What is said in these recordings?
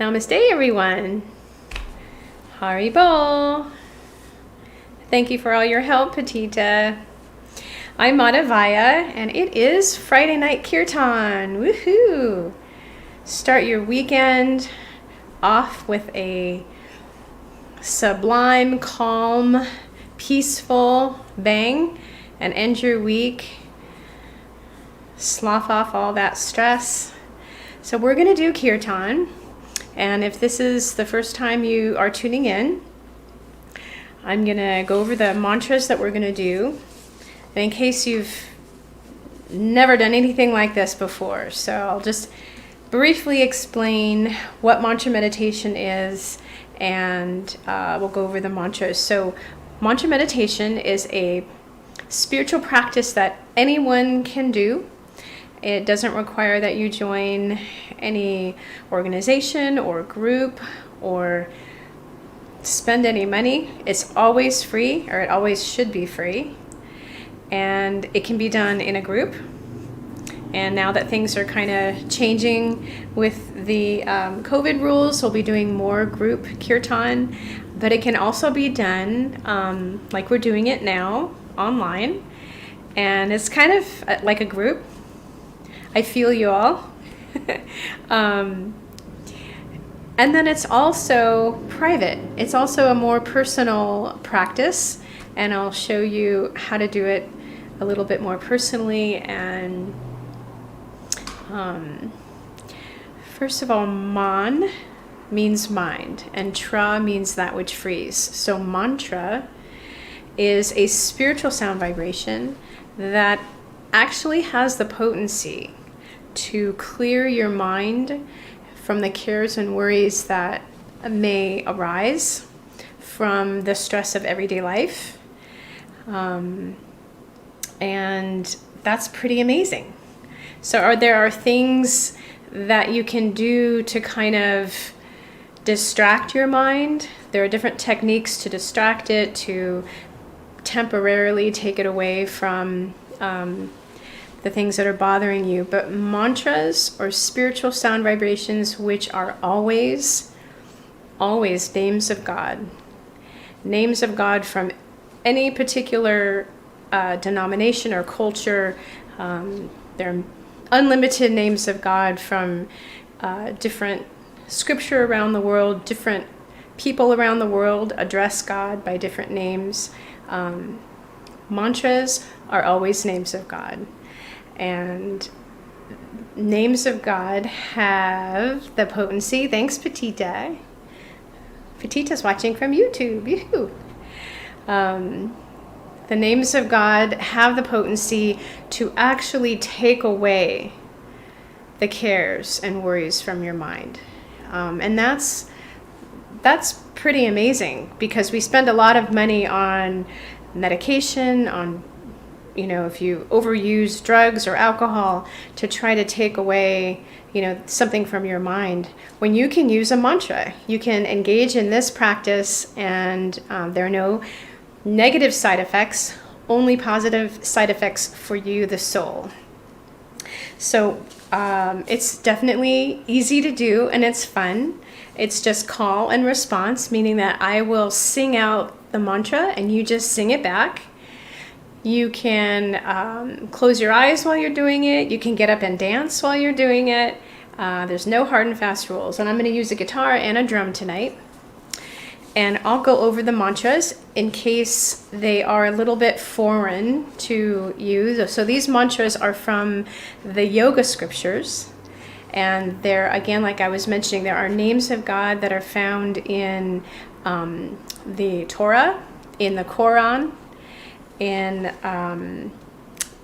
Namaste, everyone. Haribo. Thank you for all your help, Petita. I'm Madhavaya, and it is Friday night Kirtan. Woohoo! Start your weekend off with a sublime, calm, peaceful bang, and end your week. Slough off all that stress. So we're going to do Kirtan. And if this is the first time you are tuning in, I'm going to go over the mantras that we're going to do. And in case you've never done anything like this before, so I'll just briefly explain what mantra meditation is, and we'll go over the mantras. So mantra meditation is a spiritual practice that anyone can do. It doesn't require that you join any organization or group or spend any money. It's always free, or it always should be free. And it can be done in a group. And now that things are kind of changing with the COVID rules, we'll be doing more group kirtan. But it can also be done like we're doing it now, online. And it's kind of like a group. I feel you all. And then it's also private. It's also a more personal practice, and I'll show you how to do it a little bit more personally. And first of all, man means mind, and tra means that which frees. So mantra is a spiritual sound vibration that actually has the potency to clear your mind from the cares and worries that may arise from the stress of everyday life. And that's pretty amazing. So there are things that you can do to kind of distract your mind. There are different techniques to distract it, to temporarily take it away from the things that are bothering you. But mantras or spiritual sound vibrations, which are always names of God. Names of God from any particular denomination or culture. There are unlimited names of God from different scripture around the world. Different people around the world address God by different names. Mantras are always names of God. And names of God have the potency. Thanks, Petita. Petita's watching from YouTube. Yoo-hoo. The names of God have the potency to actually take away the cares and worries from your mind. And that's pretty amazing, because we spend a lot of money on medication, on if you overuse drugs or alcohol to try to take away, something from your mind, when you can use a mantra. You can engage in this practice, and there are no negative side effects, only positive side effects for you, the soul. So it's definitely easy to do, and it's fun. It's just call and response, meaning that I will sing out the mantra and you just sing it back. You can close your eyes while you're doing it. You can get up and dance while you're doing it. There's no hard and fast rules. And I'm going to use a guitar and a drum tonight. And I'll go over the mantras in case they are a little bit foreign to you. So these mantras are from the yoga scriptures. And they're, again, like I was mentioning, there are names of God that are found in the Torah, in the Quran. In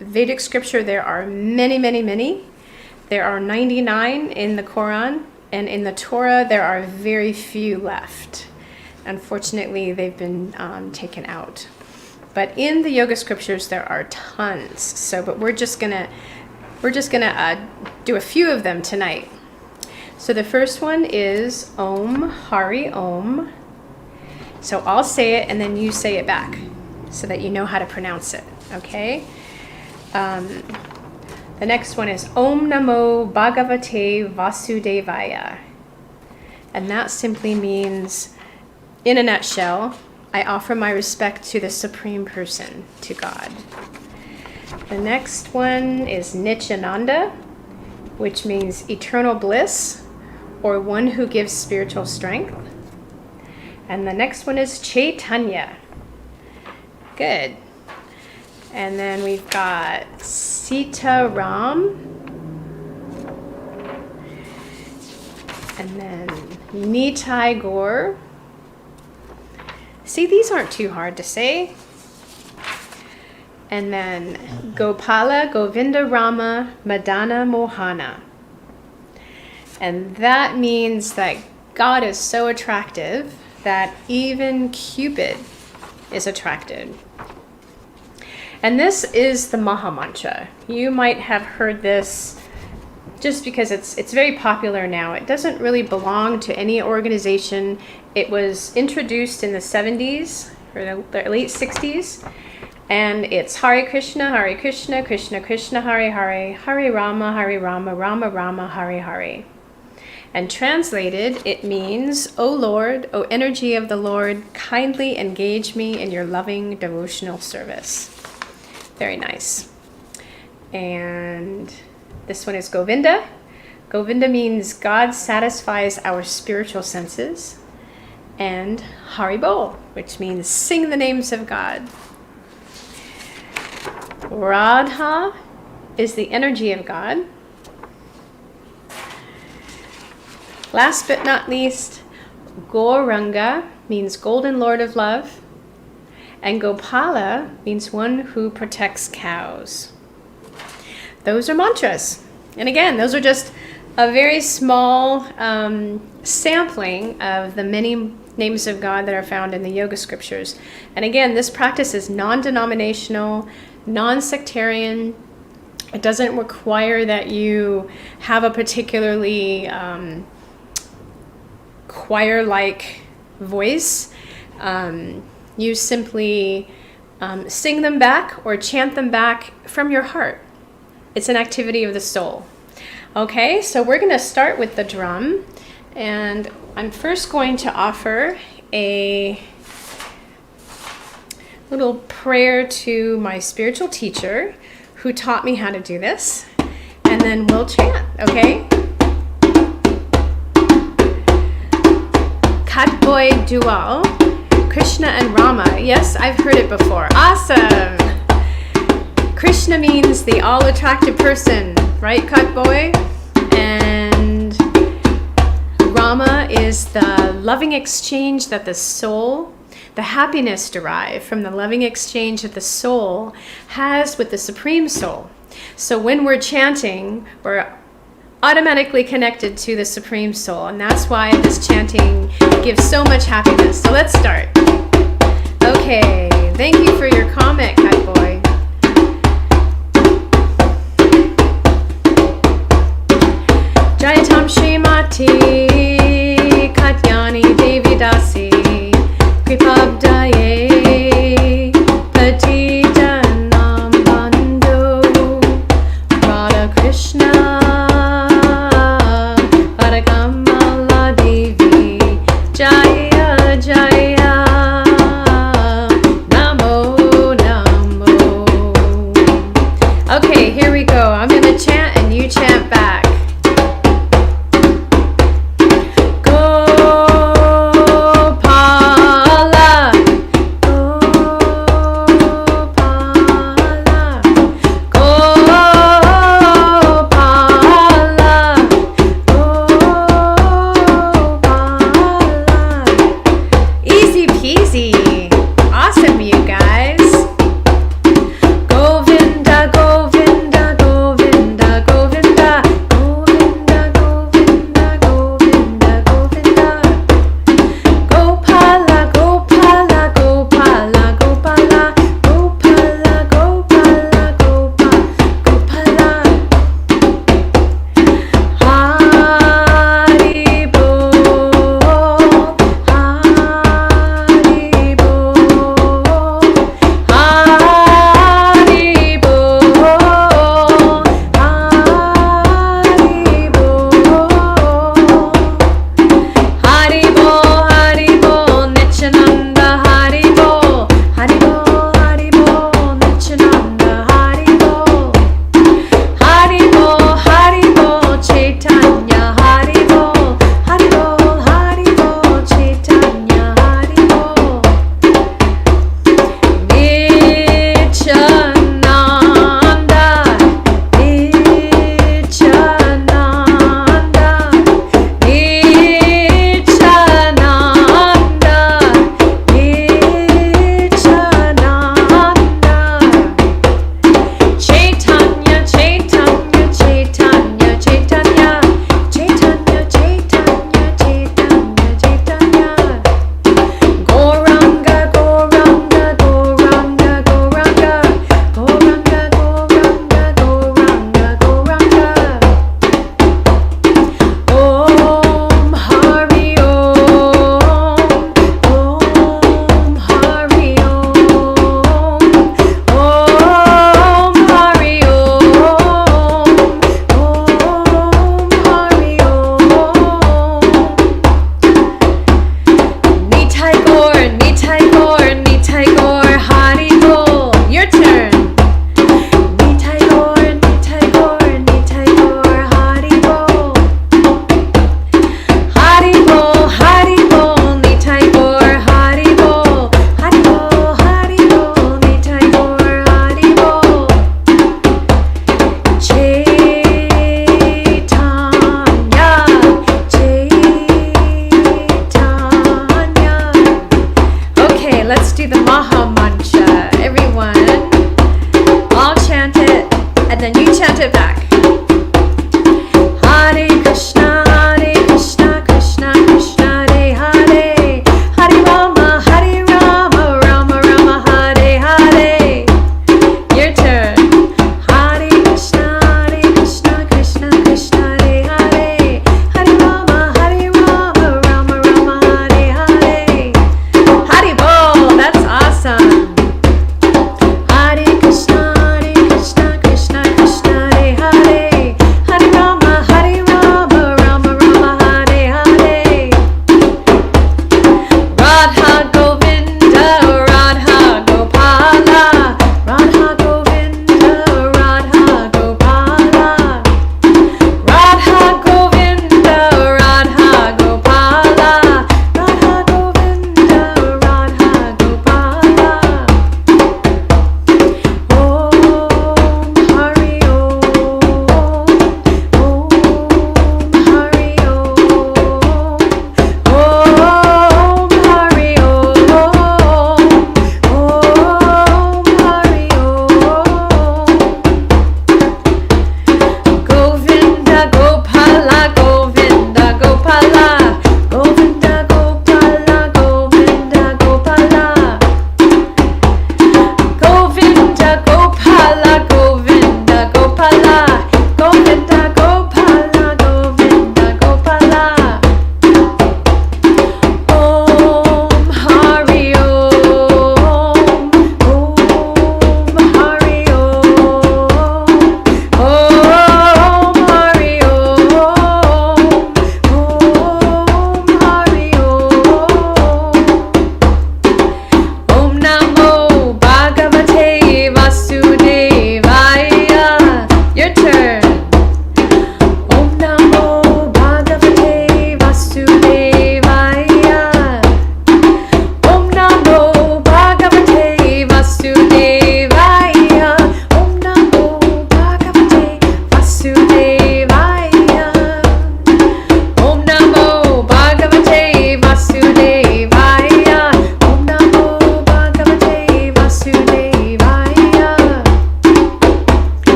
Vedic scripture, there are many, many, many. There are 99 in the Quran, and in the Torah, there are very few left. Unfortunately, they've been taken out. But in the yoga scriptures, there are tons. But we're just gonna do a few of them tonight. So the first one is Om Hari Om. So I'll say it, and then you say it back, so that you know how to pronounce it, okay? The next one is Omnamo Bhagavate Vasudevaya. And that simply means, in a nutshell, I offer my respect to the Supreme Person, to God. The next one is Nityananda, which means eternal bliss, or one who gives spiritual strength. And the next one is Chaitanya. Good. And then we've got Sita Ram. And then Nitai Gaur. See, these aren't too hard to say. And then Gopala, Govinda Rama, Madana Mohana. And that means that God is so attractive that even Cupid is attracted. And this is the Maha Mantra. You might have heard this just because it's very popular now. It doesn't really belong to any organization. It was introduced in the 70s or the late 60s. And it's Hare Krishna, Krishna Krishna, Hare Hare, Hare Rama, Rama Rama, Hare Hare. And translated, it means, O Lord, O energy of the Lord, kindly engage me in your loving devotional service. Very nice. And this one is Govinda. Govinda means God satisfies our spiritual senses. And Haribol, which means sing the names of God. Radha is the energy of God. Last but not least, Gauranga means golden lord of love. And Gopala means one who protects cows. Those are mantras. And again, those are just a very small sampling of the many names of God that are found in the yoga scriptures. And again, this practice is non-denominational, non-sectarian. It doesn't require that you have a particularly choir-like voice. You simply sing them back or chant them back from your heart. It's an activity of the soul. Okay, so we're going to start with the drum. And I'm first going to offer a little prayer to my spiritual teacher who taught me how to do this. And then we'll chant, okay? Katboy Dual, Krishna and Rama. Yes, I've heard it before. Awesome. Krishna means the all-attractive person, right, Katboy? And Rama is the loving exchange that the soul, the happiness derived from the loving exchange that the soul has with the Supreme Soul. So when we're chanting, we're automatically connected to the Supreme Soul, and that's why this chanting gives so much happiness. So let's start. Okay, thank you for your comment, Katboy. Jayatam Srimati Katyani Devi Dasi Kripabdaye Patitanam Bandhu Radha Krishna Varakamala Devi Jaya Jaya Namo Namo. Okay, here we go. I'm going to chant and you chant back.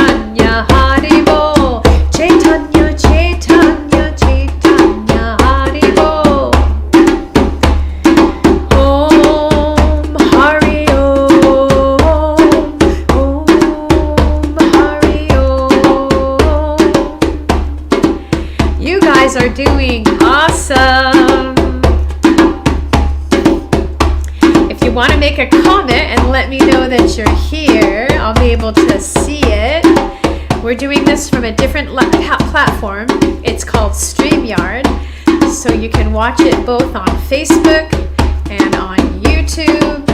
Chaitanya Haribol. Chaitanya, Chaitanya, Chaitanya Haribol. Om Hari Om. Om Hari Om. You guys are doing awesome. If you want to make a comment and let me know that you're here, I'll be able to see it. We're doing this from a different platform. It's called StreamYard. So you can watch it both on Facebook and on YouTube.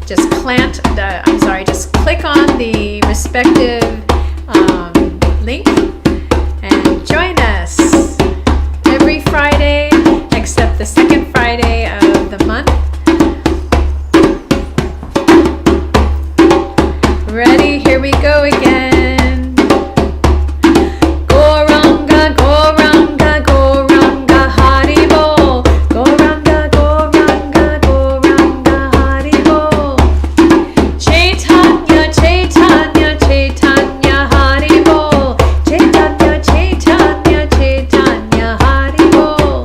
Just click on the respective link and join us every Friday except the second Friday of the month. Ready? Here we go again. Goranga, Goranga, Goranga, Haribol. Goranga, Goranga, Goranga, Haribol. Chaitanya, Chaitanya, Chaitanya, Haribol. Chaitanya, Chaitanya, Chaitanya, Haribol.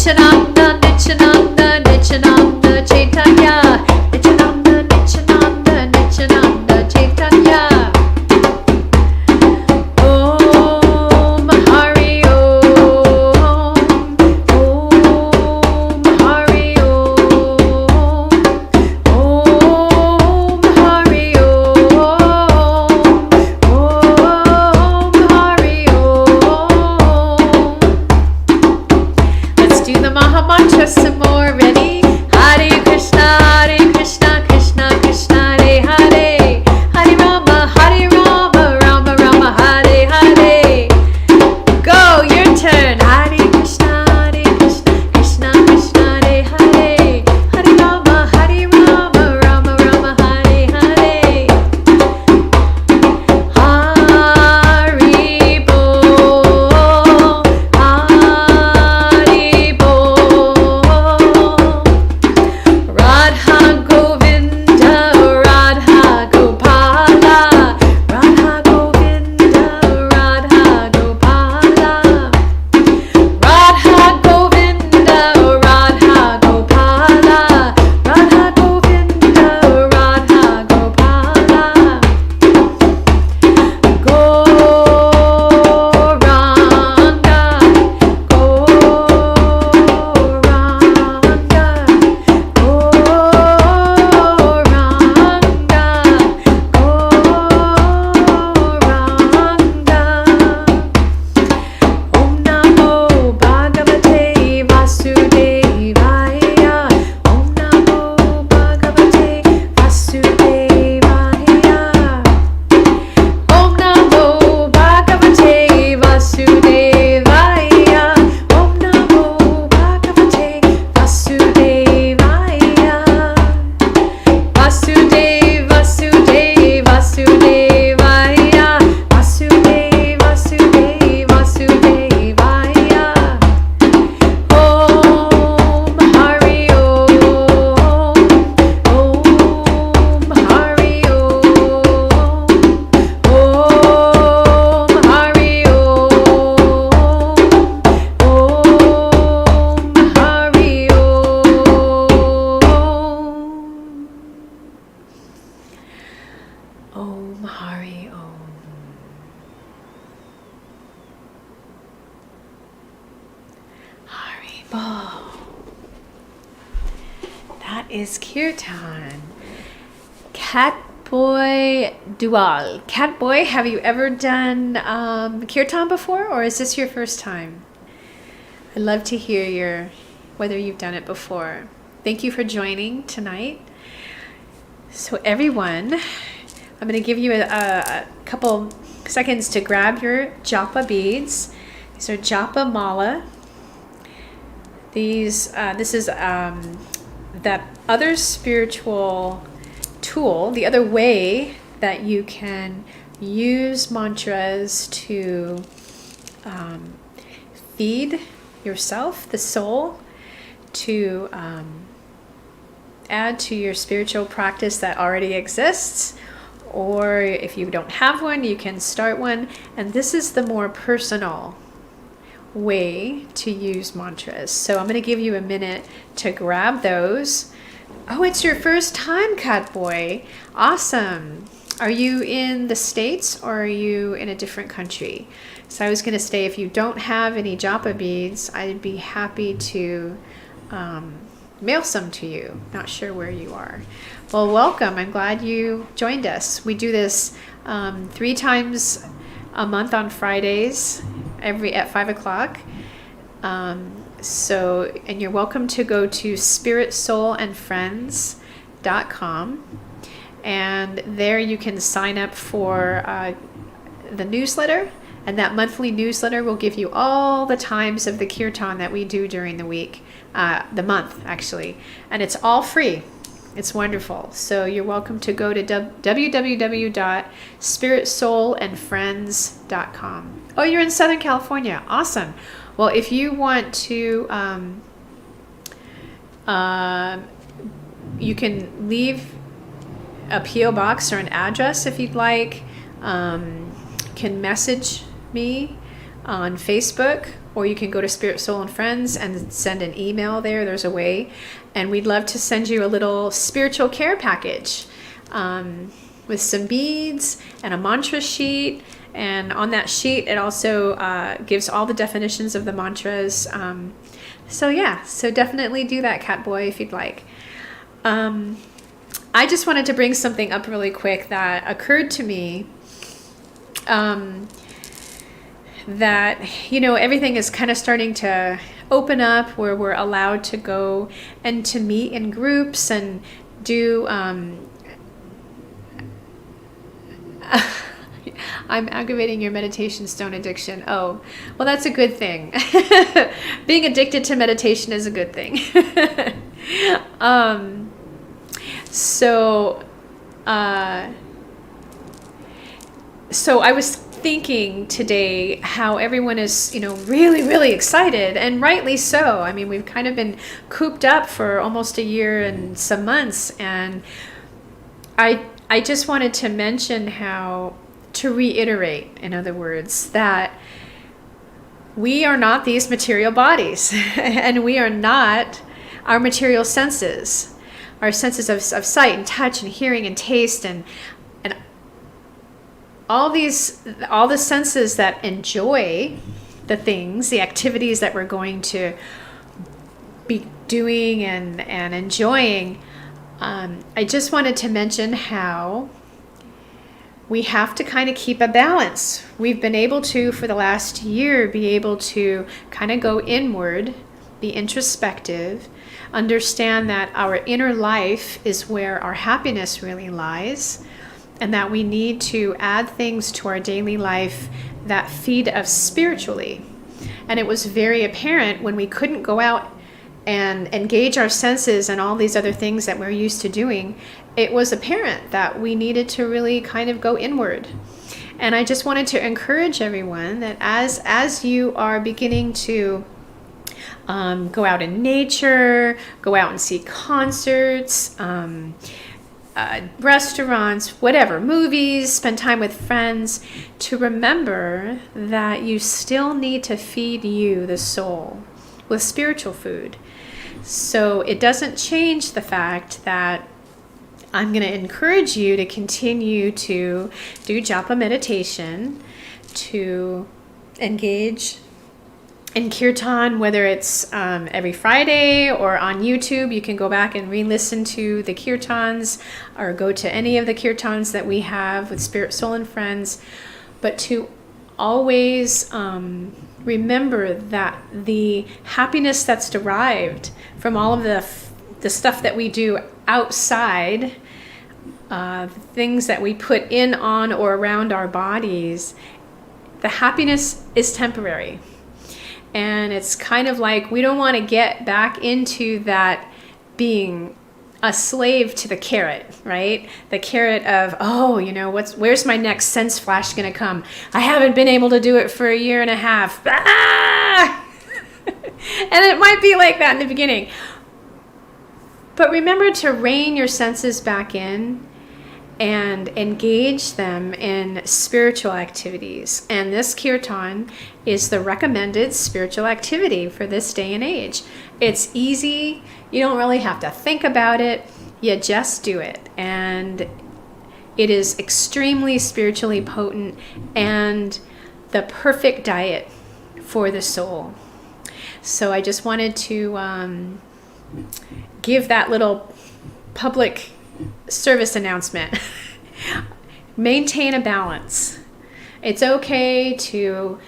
Nityananda, Nityananda, Nityananda, Chaitanya. Nityananda, Nityananda, Nityananda, Chaitanya. Om Hari Om. Om Hari Om. Om Hari Om. Om Hari Om. Let's do the Maha Mantra some more. Ready? Hare Krishna, Krishna Krishna, Hare Hare. Hare Rama, Rama Rama, Hare Hare. Go, your turn. Hare Krishna, Krishna Krishna, Hare Hare. Hare Rama, Rama Rama, Hare Hare. Hari Bol, Hari Bol. Radha Govinda, Radha Gopala. Radha Govinda, Radha Gopala. Radha Govinda, Radha Gopala. Radha Govinda, Radha Gopala. Gauranga, Omnamo Bhagavate Vasudevaya. Omnamo Bhagavate Vasudevaya. Omnamo Bhagavate Vasudevaya. Omnamo Bhagavate Vasudevaya. Vasudev, Vasudev, Vasudevaya. Vasudev, Vasudev, Vasudevaya. Om Hari Om. Om Hari Om. Om Hari Om. Om Hari Om. Om Hari Om. Hari Bol. That is Kirtan. Catboy Dual. Catboy, have you ever done Kirtan before, or is this your first time? I'd love to hear whether you've done it before. Thank you for joining tonight. So everyone, I'm going to give you a couple seconds to grab your Japa beads. These are Japa Mala. This is that other spiritual tool, the other way that you can use mantras to feed yourself, the soul, to add to your spiritual practice that already exists. Or if you don't have one, you can start one. And this is the more personal way to use mantras. So I'm going to give you a minute to grab those. Oh, it's your first time, Catboy. Awesome. Are you in the States or are you in a different country? So I was going to say, if you don't have any Japa beads, I'd be happy to mail some to you. Not sure where you are. Well, welcome. I'm glad you joined us. We do this 3 times a month on Fridays, at 5 o'clock. And you're welcome to go to spiritsoulandfriends.com, and there you can sign up for the newsletter, and that monthly newsletter will give you all the times of the kirtan that we do during the week, the month actually, and it's all free. It's wonderful. So you're welcome to go to www.spiritsoulandfriends.com. Oh, you're in Southern California. Awesome. Well, if you want to, you can leave a P.O. box or an address if you'd like. Can message me on Facebook or you can go to Spirit, Soul, and Friends and send an email there. There's a way. And we'd love to send you a little spiritual care package with some beads and a mantra sheet. And on that sheet, it also gives all the definitions of the mantras. So definitely do that, Catboy, if you'd like. I just wanted to bring something up really quick that occurred to me. That, everything is kind of starting to open up where we're allowed to go and to meet in groups and do, I'm aggravating your meditation stone addiction. Oh, well, that's a good thing. Being addicted to meditation is a good thing. So I was thinking today how everyone is, really, really excited, and rightly so. I mean, we've kind of been cooped up for almost a year and some months, and I just wanted to mention to reiterate, in other words, that we are not these material bodies, and we are not our material senses, our senses of sight and touch and hearing and taste and all the senses that enjoy the things, the activities that we're going to be doing and enjoying. I just wanted to mention how we have to kind of keep a balance. We've been able to, for the last year, be able to kind of go inward, be introspective, understand that our inner life is where our happiness really lies, and that we need to add things to our daily life that feed us spiritually. And it was very apparent when we couldn't go out and engage our senses and all these other things that we're used to doing. It was apparent that we needed to really kind of go inward. And I just wanted to encourage everyone that as you are beginning to go out in nature, go out and see concerts, restaurants, whatever, movies, spend time with friends, to remember that you still need to feed you, the soul, with spiritual food. So it doesn't change the fact that I'm going to encourage you to continue to do Japa meditation, to engage in Kirtan, whether it's every Friday or on YouTube. You can go back and re-listen to the Kirtans or go to any of the Kirtans that we have with Spirit, Soul, and Friends. But to always remember that the happiness that's derived from all of the stuff that we do outside, things that we put in, on, or around our bodies, the happiness is temporary. And it's kind of like we don't want to get back into that being a slave to the carrot, right? The carrot of, where's my next sense flash going to come? I haven't been able to do it for a year and a half. Ah! And it might be like that in the beginning. But remember to rein your senses back in and engage them in spiritual activities. And this Kirtan is the recommended spiritual activity for this day and age. It's easy. You don't really have to think about it. You just do it. And it is extremely spiritually potent and the perfect diet for the soul. So I just wanted to give that little public service announcement. Maintain a balance. It's okay to,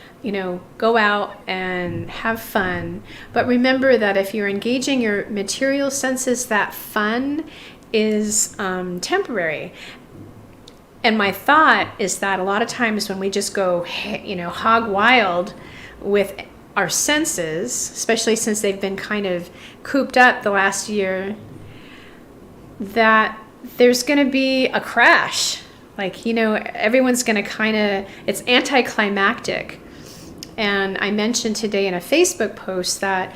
go out and have fun, but remember that if you're engaging your material senses, that fun is temporary. And my thought is that a lot of times when we just go, hog wild with our senses, especially since they've been kind of cooped up the last year, that there's going to be a crash. Everyone's going to it's anticlimactic. And I mentioned today in a Facebook post that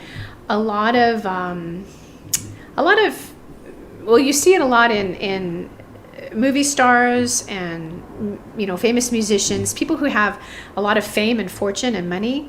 a lot of, you see it a lot in movie stars and, famous musicians, people who have a lot of fame and fortune and money.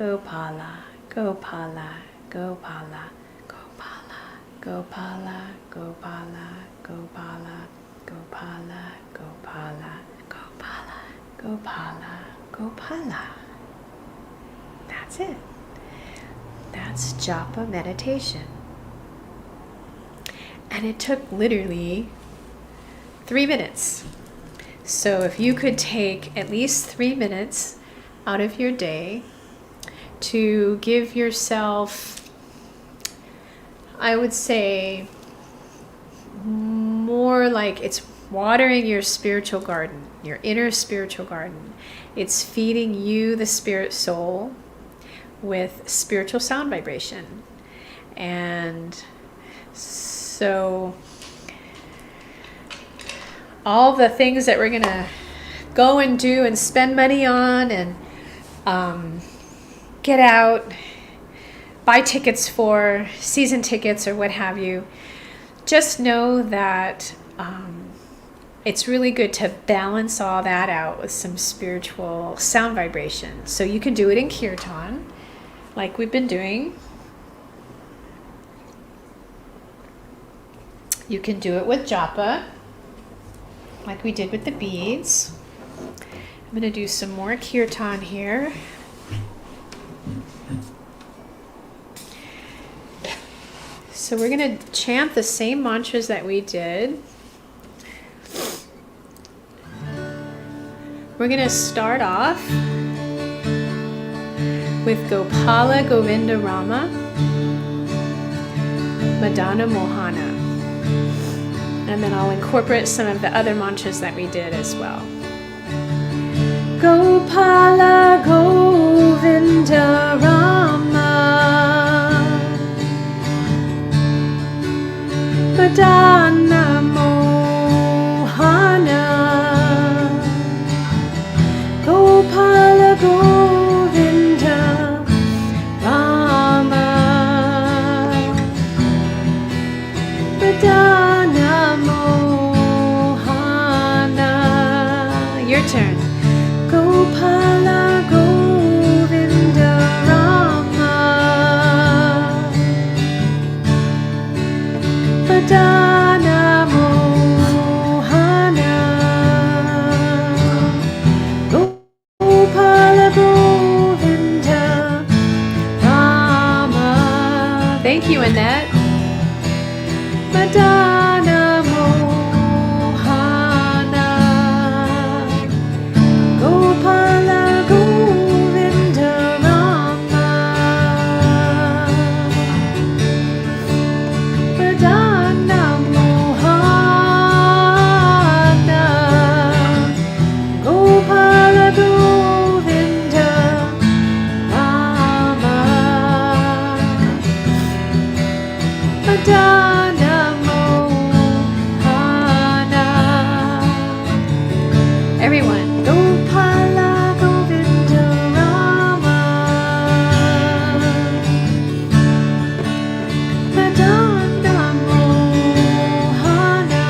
Gopala, Gopala, Gopala, Gopala, Gopala, Gopala, Gopala, Gopala, Gopala, Gopala, Gopala, Gopala. That's it. That's Japa meditation. And it took literally 3 minutes. So if you could take at least 3 minutes out of your day to give yourself, I would say, more like it's watering your spiritual garden, your inner spiritual garden. It's feeding you, the spirit soul, with spiritual sound vibration. And so all the things that we're going to go and do and spend money on and get out, buy tickets for, season tickets or what have you, just know that it's really good to balance all that out with some spiritual sound vibration. So you can do it in Kirtan, like we've been doing. You can do it with Japa, like we did with the beads. I'm going to do some more Kirtan here. So we're going to chant the same mantras that we did. We're going to start off with Gopala Govinda Rama, Madana Mohana. And then I'll incorporate some of the other mantras that we did as well. Gopala Govinda Rama, Madana Mohana, Gopala Govinda Rama, Madana Mohana. Your turn. Gopala Govinda Rama, Madana Mohana, Gopala Govinda Rama. Thank you, Annette. Madana Mohana, Gopala Govinda Rama, Madana Mohana, Gopala Govinda Rama, Madana Mohana. Everyone, Gopala Govinda Rama, Madana Mohana,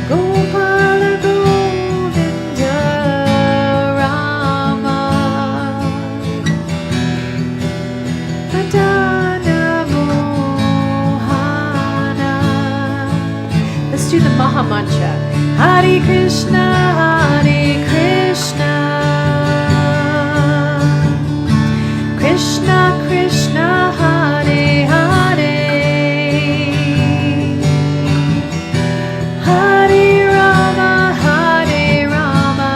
Gopala Govinda Rama, Madana Mohana. Let's do the Maha Mantra. Hare Krishna, Hare Krishna, Krishna Krishna, Hare Hare, Hare Rama, Hare Rama,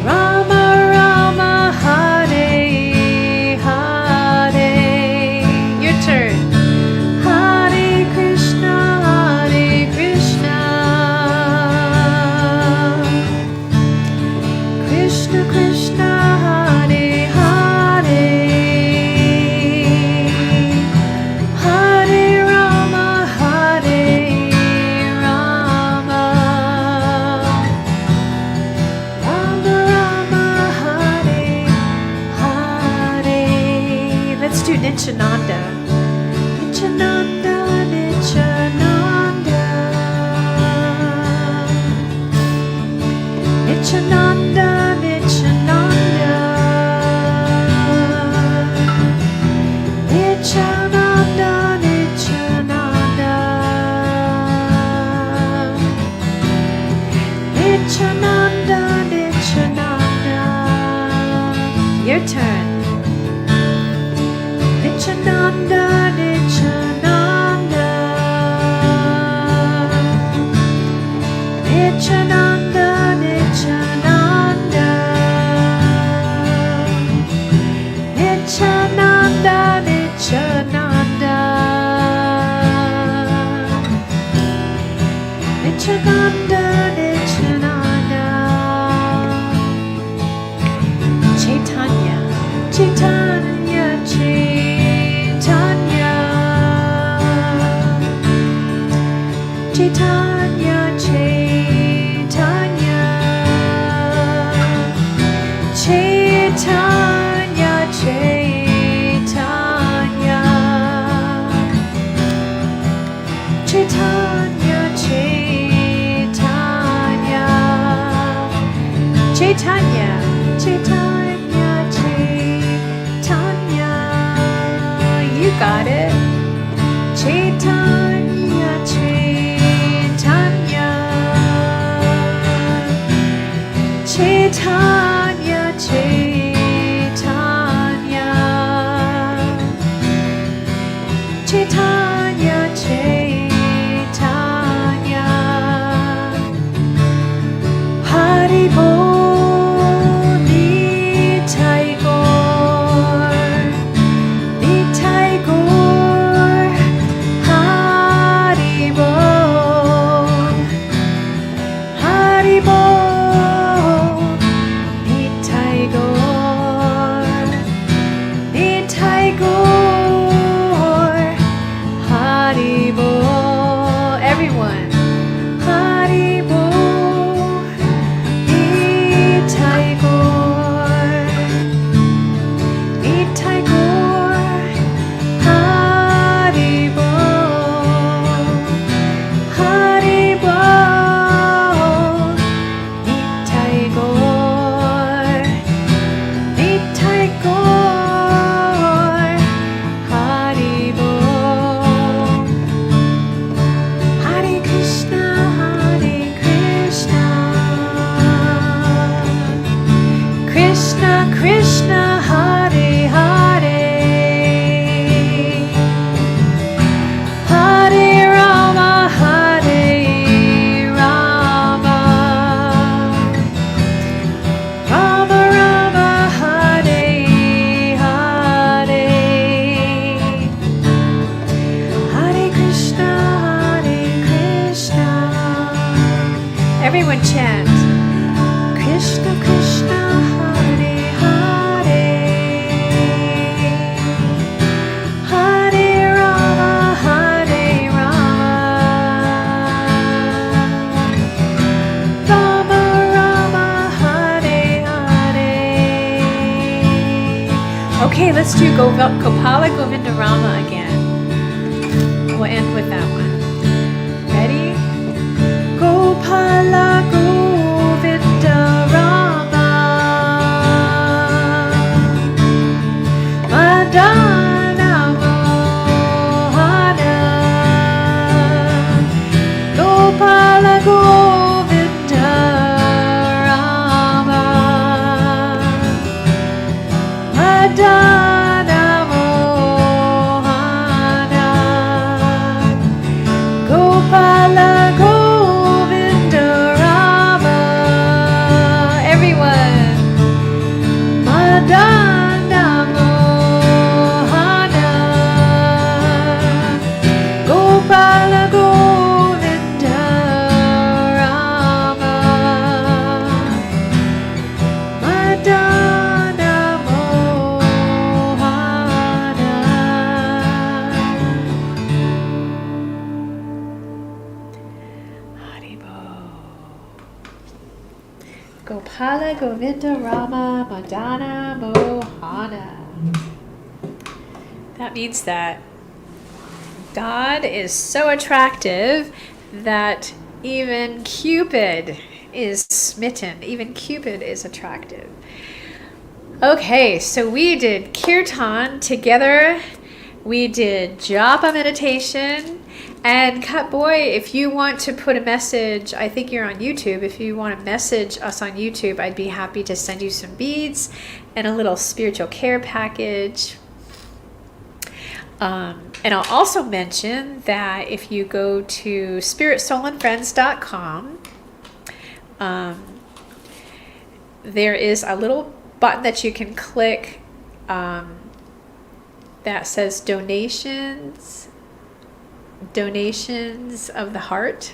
Rama Rama, Hare Hare. Your turn. Hare Krishna, Hare Krishna, Nityananda, Nityananda, Nityananda, Nityananda, Nityananda, Nityananda. Your turn. Nityananda, Nityananda, Nityananda, Nityananda, Nityananda, Nityananda, Nityananda, Nityananda, Chaitanya, Chaitanya, Chaitanya, Chaitanya, Chaitanya, Chaitanya, Chaitanya, Chaitanya, Chaitanya, Chaitanya, Chaitanya, Chaitanya. You got it. Chaitanya, Chaitanya, Chaitanya, Chaitanya, Chaitanya, Chaitanya. Hari Bol, Nitai Gaur, Nitai Gaur, Hari Bol, Hari Bol, Nitai Gaur, Nitai Gaur, Hari Bol. Everyone. Hari Bol, Nitai Gaur, Nitai Gaur, Hari Bol, Hari Bol, Nitai Gaur, Nitai Gaur, Hari Bol. Hare Krishna, Hare Krishna, Krishna Krishna, Hare Hare, Hare Rama, Hare Rama, Rama Rama, Hare Hare, Hare Krishna, Hare Krishna. Everyone chant. Krishna Krishna, Hare Hare, Hare Rama, Hare Rama, Rama Rama, Hare Hare. Okay, let's do Gopala Govinda Rama again. We'll end with that one. Ready? Gopala Govinda Rama, Madana Mohana, Gopala Govinda Rama, Madana Mohana, Gopala Govinda Rama. Everyone. Madana Mohana, Gopala Govinda Rama, Madana Mohana. Haribo. Gopala Govinda Rama, Madana Mohana. That means that God is so attractive that even Cupid is smitten. Even Cupid is attractive. Okay, so we did Kirtan together. We did Japa meditation. And Cut Boy, if you want to put a message, I think you're on YouTube. If you want to message us on YouTube, I'd be happy to send you some beads and a little spiritual care package. And I'll also mention that if you go to spiritsoulandfriends.com, there is a little button that you can click that says donations of the heart,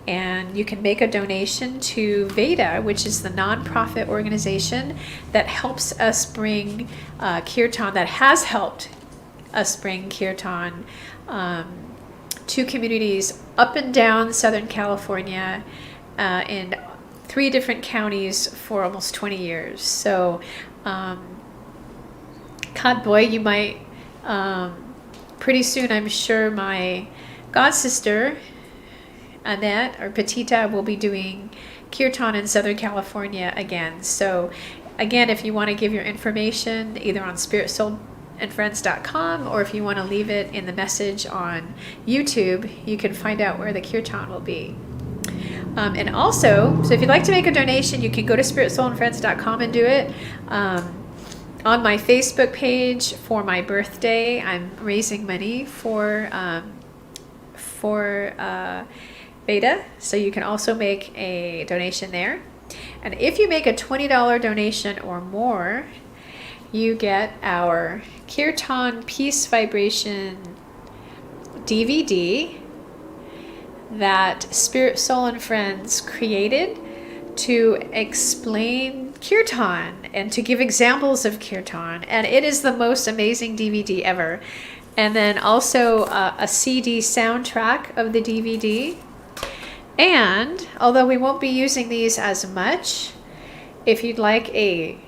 and you can make a donation to Veda, which is the nonprofit organization that helps us bring Kirtan, that has helped us bring Kirtan to communities up and down Southern California in 3 different counties for almost 20 years. So, God boy, you might, pretty soon, I'm sure my god sister, Annette, or Petita, will be doing Kirtan in Southern California again. So, again, if you want to give your information, either on spiritsoulandfriends.com, or if you want to leave it in the message on YouTube, you can find out where the Kirtan will be. And also, so if you'd like to make a donation, you can go to spiritsoulandfriends.com and do it. On my Facebook page for my birthday, I'm raising money for Veda, so you can also make a donation there. And if you make a $20 donation or more, you get our Kirtan Peace Vibration DVD that Spirit, Soul, and Friends created to explain Kirtan and to give examples of Kirtan. And it is the most amazing DVD ever. And then also a CD soundtrack of the DVD. And although we won't be using these as much, if you'd like a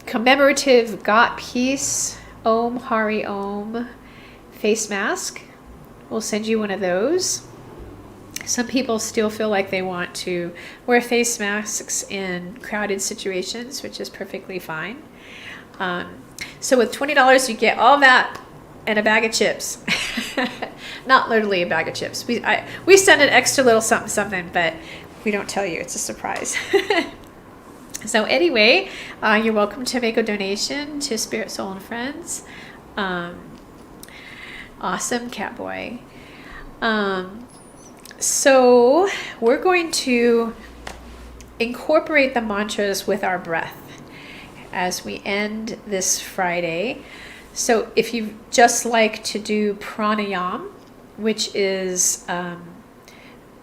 commemorative Got Peace Om Hari Om face mask, we'll send you one of those. Some people still feel like they want to wear face masks in crowded situations, which is perfectly fine. So with $20, you get all that and a bag of chips. Not literally a bag of chips. We send an extra little something, but we don't tell you. It's a surprise. So anyway, you're welcome to make a donation to Spirit, Soul, and Friends. Awesome, Catboy. So we're going to incorporate the mantras with our breath as we end this Friday. So if you just like to do pranayama, which is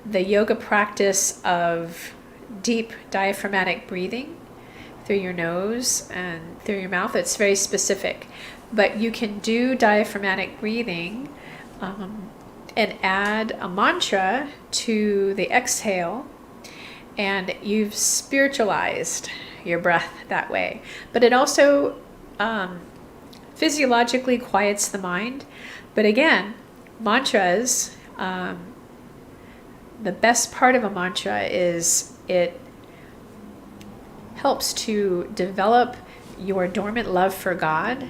the yoga practice of deep diaphragmatic breathing through your nose and through your mouth, it's very specific. But you can do diaphragmatic breathing and add a mantra to the exhale, and you've spiritualized your breath that way. But it also physiologically quiets the mind. But again, mantras, the best part of a mantra is it helps to develop your dormant love for God.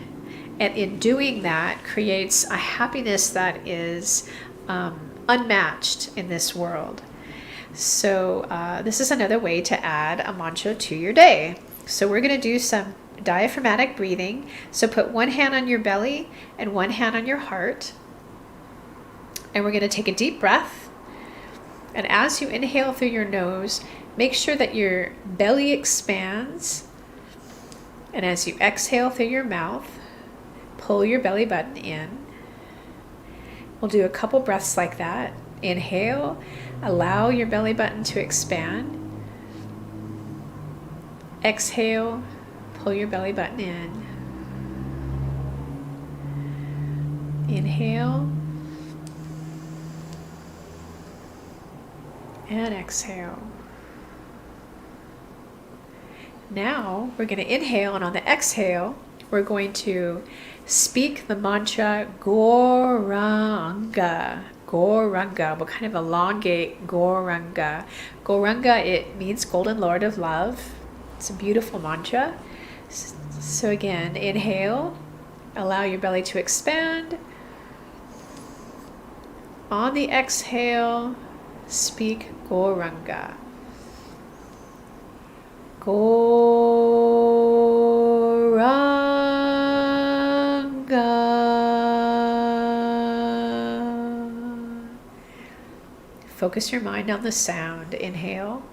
And in doing that, creates a happiness that is unmatched in this world. So this is another way to add a mantra to your day. So we're going to do some diaphragmatic breathing. So put one hand on your belly and one hand on your heart. And we're going to take a deep breath. And as you inhale through your nose, make sure that your belly expands. And as you exhale through your mouth, pull your belly button in. We'll do a couple breaths like that. Inhale, allow your belly button to expand. Exhale, pull your belly button in. Inhale. And exhale. Now we're going to inhale, and on the exhale, we're going to speak the mantra Gauranga. Gauranga. We'll kind of elongate Gauranga. Gauranga, it means Golden Lord of Love. It's a beautiful mantra. So again, inhale, allow your belly to expand. On the exhale, speak Gauranga. Gauranga. Focus your mind on the sound. Inhale.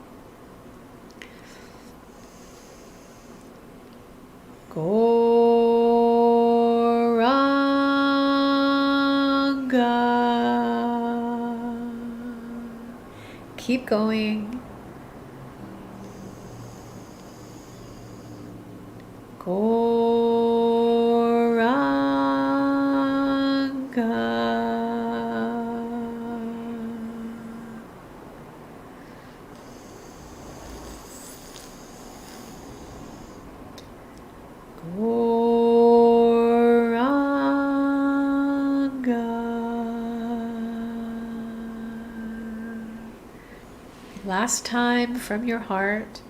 Gauranga. Keep going. Last time from your heart.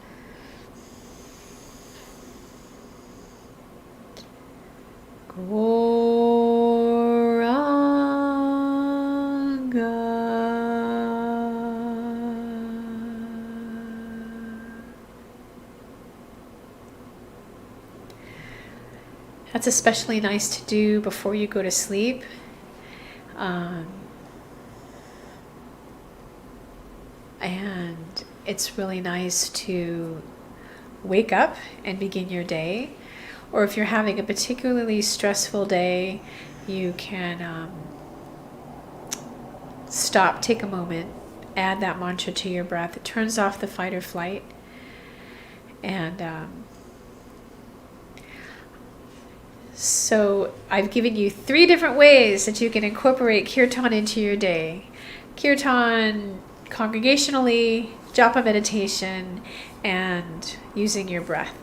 That's especially nice to do before you go to sleep. And it's really nice to wake up and begin your day. Or if you're having a particularly stressful day, you can stop, take a moment, add that mantra to your breath. It turns off the fight or flight. And so I've given you 3 different ways that you can incorporate Kirtan into your day. Kirtan congregationally, Japa meditation, and using your breath.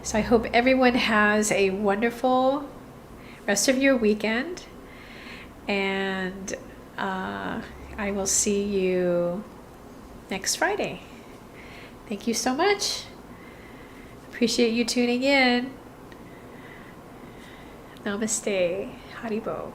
So I hope everyone has a wonderful rest of your weekend, and I will see you next Friday. Thank you so much. Appreciate you tuning in. Namaste. Haribo.